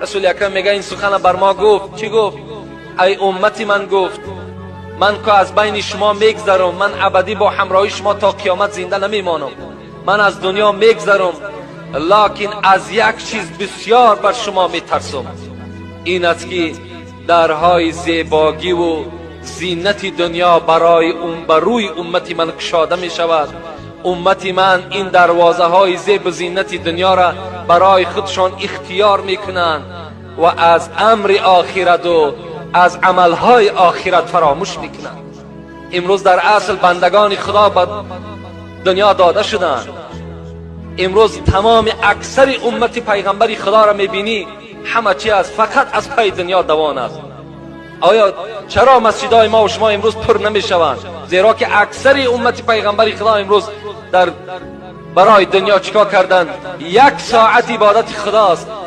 رسول اکرم میگه این سخن بر ما گفت. چی گفت؟ ای امتی من، گفت من که از بین شما میگذرم، من ابدی با همراهی شما تا قیامت زنده نمیمانم، من از دنیا میگذرم، لکن از یک چیز بسیار بر شما میترسم، این است که درهای زیباگی و زینت دنیا بر روی امتی من گشاده می شود. امتی من این دروازه های زیب و زینت دنیا را برای خودشان اختیار می کنند و از امر آخرت و از عملهای آخرت فراموش می کنند. امروز در اصل بندگان خدا به دنیا داده شدند. امروز تمام اکثر امت پیغمبر خدا را می بینی همه چی از فقط از پای دنیا دوان است. آیا چرا مسجدهای ما و شما امروز پر نمی شوند؟ زیرا که اکثر امت پیغمبر خدا امروز برای دنیا چیکار کردند؟ یک ساعت عبادت خداست.